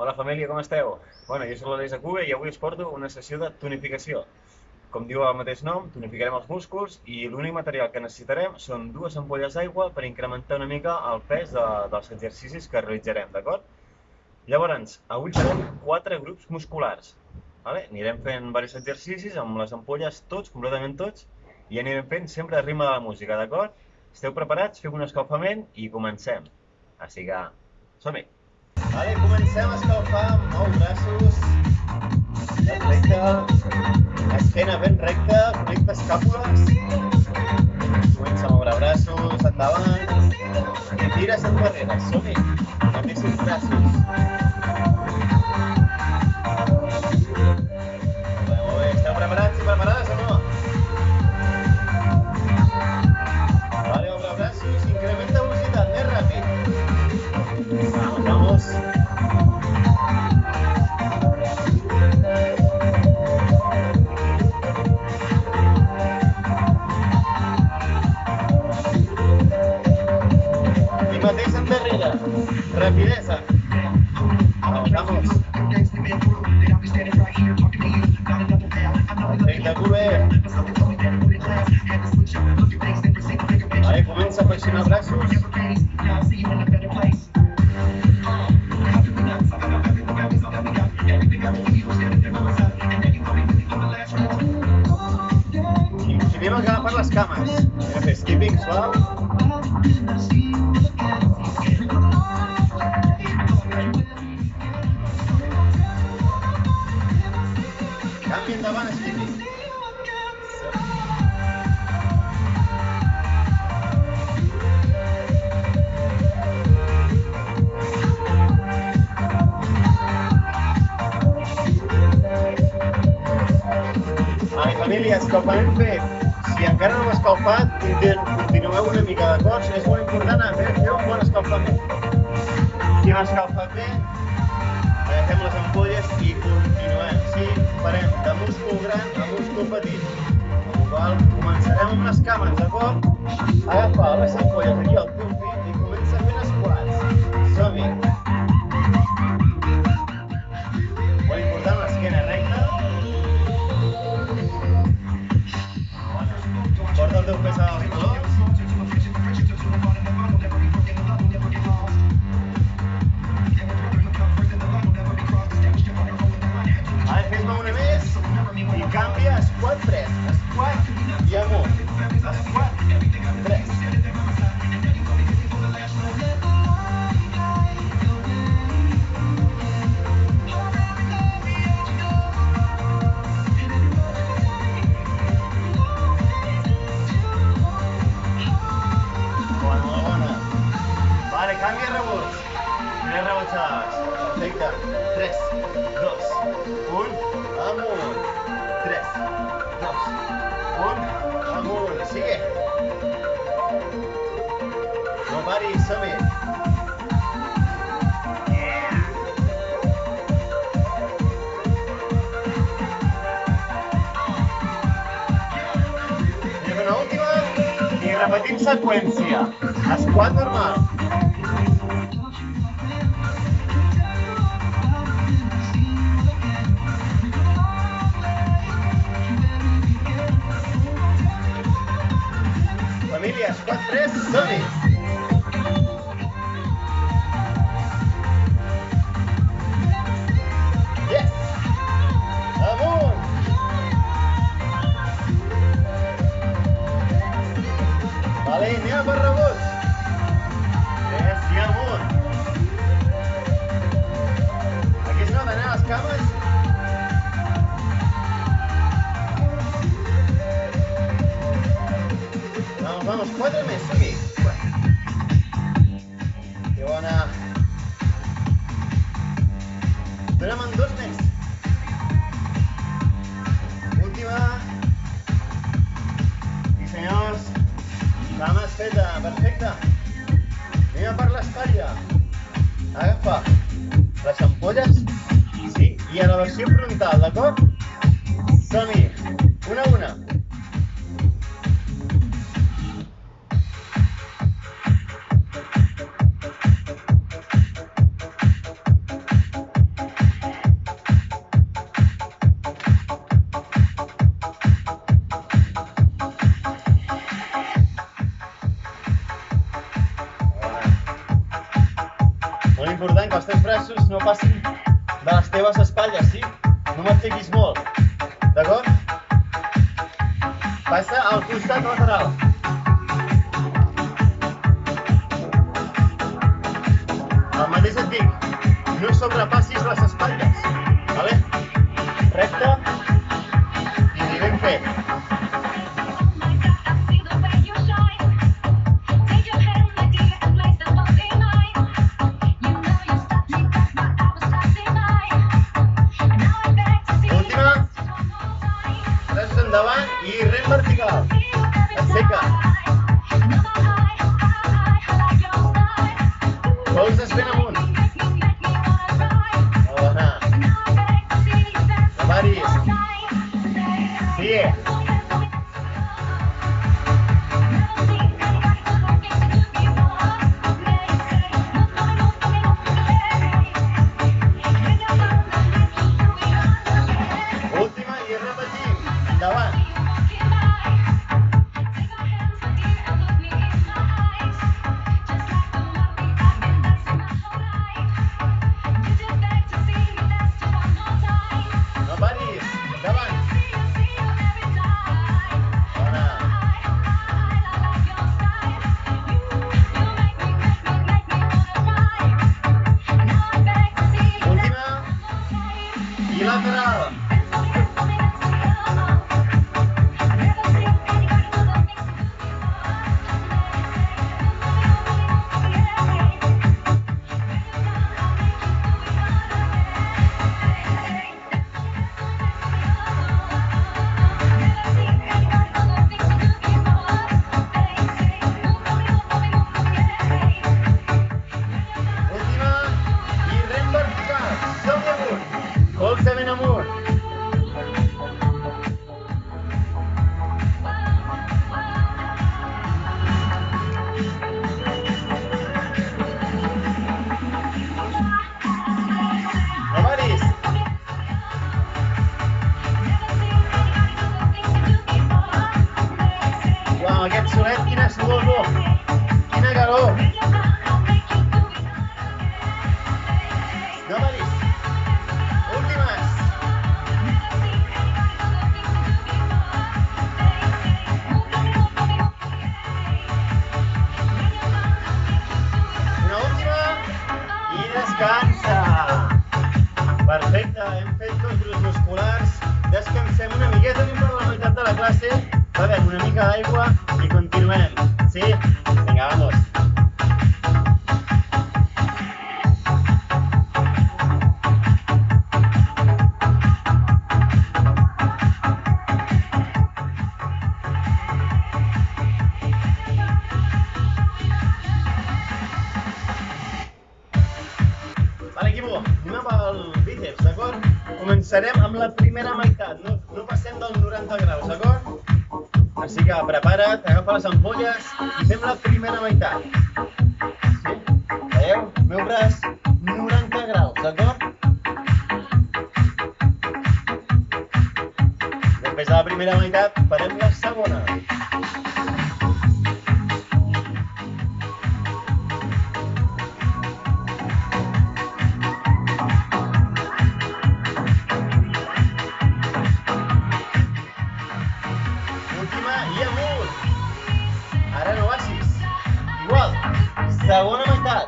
Hola família, com esteu? Bueno, jo soc l'Aleix Acube i avui us porto una sessió de tonificació. Com diu el mateix nom, tonificarem els músculs i l'únic material que necessitarem són 2 ampolles d'aigua per incrementar una mica el pes dels exercicis que realitzarem, d'acord? Llavors, avui farem 4 grups musculars. Vale? Anirem fent diversos exercicis amb les ampolles tots, completament tots, i anirem fent sempre a ritme de la música, d'acord? Esteu preparats? Fem un escalfament i comencem. Així que, som-hi! Vale, comencem a escalfar amb els braços ben recte, esquena ben recta, connecta escàpules, comença a moure braços endavant i tires endarrere, som-hi, mateixos braços. Molt bé, esteu preparats i preparades o no? Vale, obre braços, incrementa velocitat, més ràpid. Vamos. I mateix endarrere. Rapidesa. Vamos. Perfecte, Cube. Vale, comença a flexionar braços. I anem a agafar les cames. Anem a fer skipping suau. Canvi endavant, skipping. Família, escalfament fet. Si encara no heu escalfat, continueu una mica, d'acord? És molt important fer un bon escalfament. Si hem escalfat bé, agafem les ampolles i continuem. Sí, farem de múscul gran a múscul petit. Amb la qual començarem amb les cames, d'acord? Agafar les ampolles aquí al teu pit i comença fent squats. Som-hi! Molt important, l'esquena recta. Porta el teu pes als talons. Ara fes-me una més i canvia a squat 3. Squat i amunt. Squat 3. Canvi rebots. 3 rebotxades. Perfecte. 3, 2, 1, amunt. 3, 2, 1, amunt. Sigue. No paris, som-hi. I una última. I repetim seqüència. Squat normal. Família, squat 3, som-hi! Yes! Amunt! Vale, anem per rebots. Yes, i amunt. Aquí es nota, les cames. Vamos, 4 més, som-hi! Que bona! Donem en 2 més. Última. I senyors, cames feta, perfecte. Anem a per l'espatlla. Agafa les ampolles, sí, i a la versió frontal, d'acord? Som-hi! Una a una. teus braços no passin de les teves espatlles, sí? No m'aixequis molt, d'acord? Passa al costat lateral. El mateix et dic, no sobrepassis les espatlles, vale? Recte i ben fet. Endavant i rem vertical. Aixeca. Colzes ben amunt. Bona. No paris. Sigue. Última i repetim. Endavant. No paris. Endavant. Bona. Última. I lateral. Colze ben amunt. No paris. Uau, aquest solet, quina suor, quina calor. No paris. Últimes. Una última i descansa. Perfecte, hem fet tots grups musculars. Descansem una miqueta, anem per la meitat de la classe. Bevem una mica d'aigua i continuem. Sí? Vinga, vamos. Vale, equipo, anem pel bíceps, d'acord? Començarem amb la primera meitat, no passem dels 90 graus, d'acord? Així que prepara't, agafa les ampolles i fem la primera meitat. Sí? Veieu? Meu braç, 90 graus, d'acord? Després de la primera meitat, farem la segona. I amunt. Ara no baixis. Igual. Segona meitat.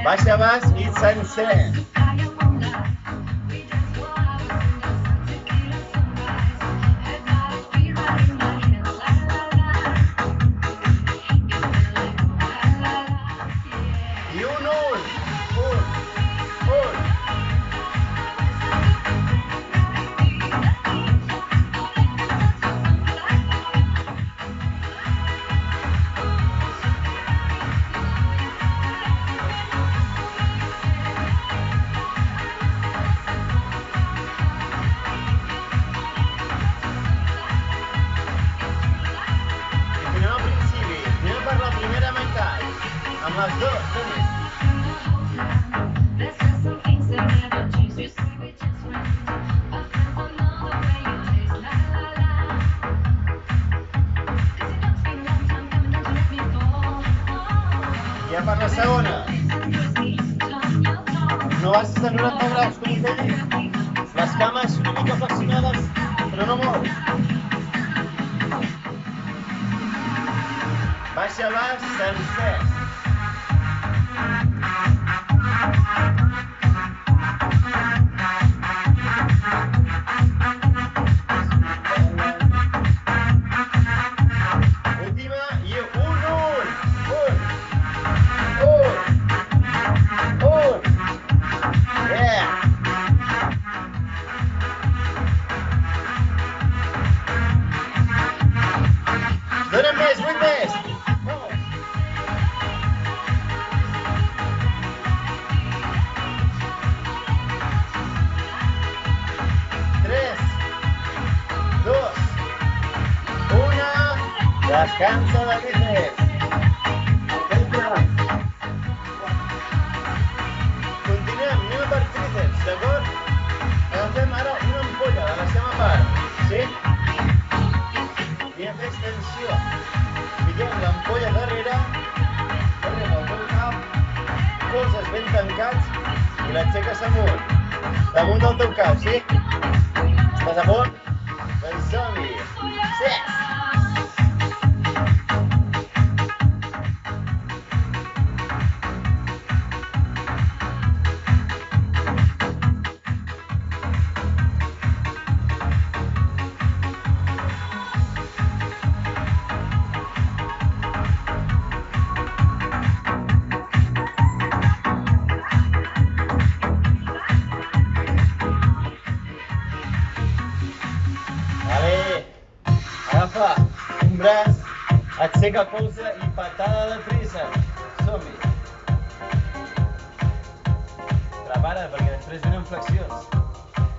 Baixa baix i sencer. I un. amb les dos, som-hi. Ja per la segona. No baixis de 90 graus, com us he dit. Les cames una mica flexionades, però no molt. Baixa baix, sencer. Última i un. Yeah! Dóna'm més, 8 més! 3, 2, 1, descansa de bíceps. Continuem, anem a per tríceps, d'acord? Agafem ara una ampolla, la deixem a part, sí? I hem fet extensió. Fiquem l'ampolla darrere el teu cap, colzes ben tancats i l'aixeques amunt, damunt del teu cap, sí? Estàs a punt? Doncs som-hi! Sí! Agafa un braç, aixeca colze i patada de tríceps. Som-hi. Prepara't perquè després venen flexions.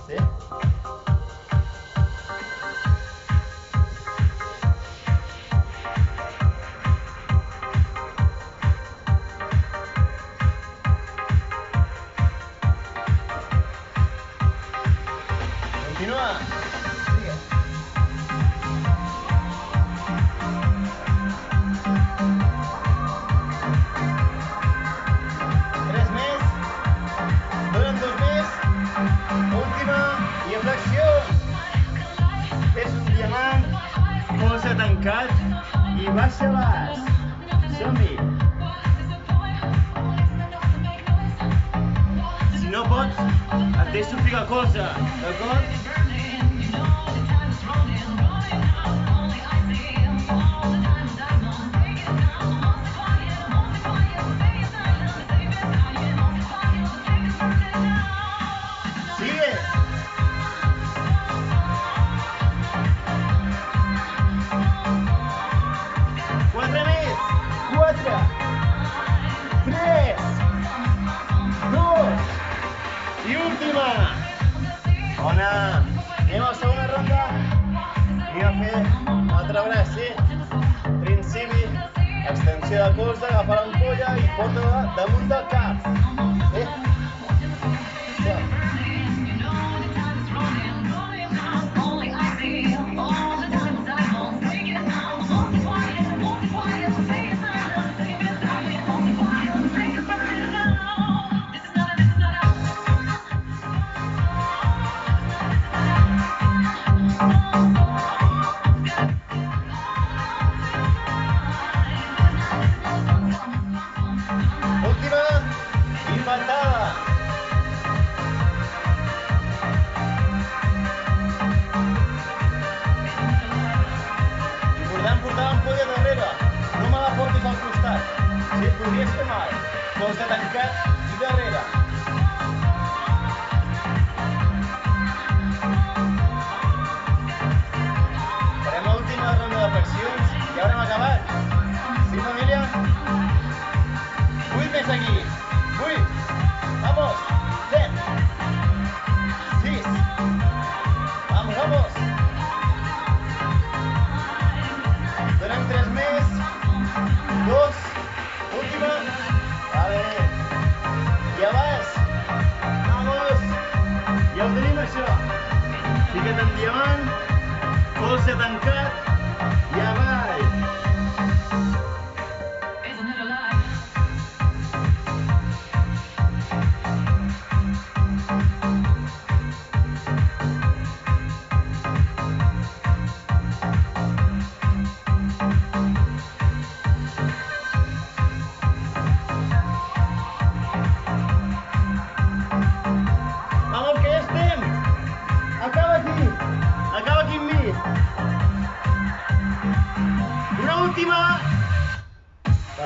Sí? Continua. Sigue. Colze tancat i baixa baix. Som-hi. Si no pots, et deixo ficar colze, d'acord? Sigue. 4 més. 4, 3, 2 i última. Bona. Anem a la segona ronda. Anem a fer l'altre braç, sí? Principi, extensió de colze, agafa l'ampolla i porta-la damunt del cap. Sí? Sí. Última i patada. Important portar l'ampolla darrere. No me la portis al costat. Si et podries fer mal. Colze tancat i darrere. Farem l'última ronda de flexions i ja haurem acabat. Sí, família? 8 més aquí. 8. Vamos. 7. 6. Vamos, vamos. Donem 3 més. 2. Última.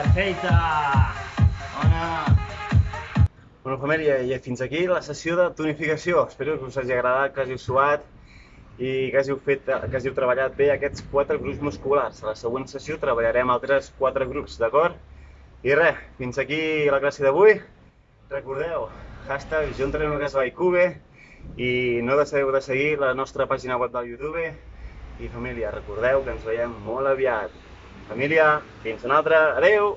Perfecte! Bona! Bueno, família, i fins aquí la sessió de tonificació. Espero que us hagi agradat, que hàgiu suat i que hàgiu treballat bé aquests 4 grups musculars. A la següent sessió treballarem altres 4 grups, d'acord? I res, fins aquí la classe d'avui. Recordeu, hashtag jo entreno GaslyCube i no deixeu de seguir la nostra pàgina web del YouTube. I família, recordeu que ens veiem molt aviat. Família, fins una altra. Adeu!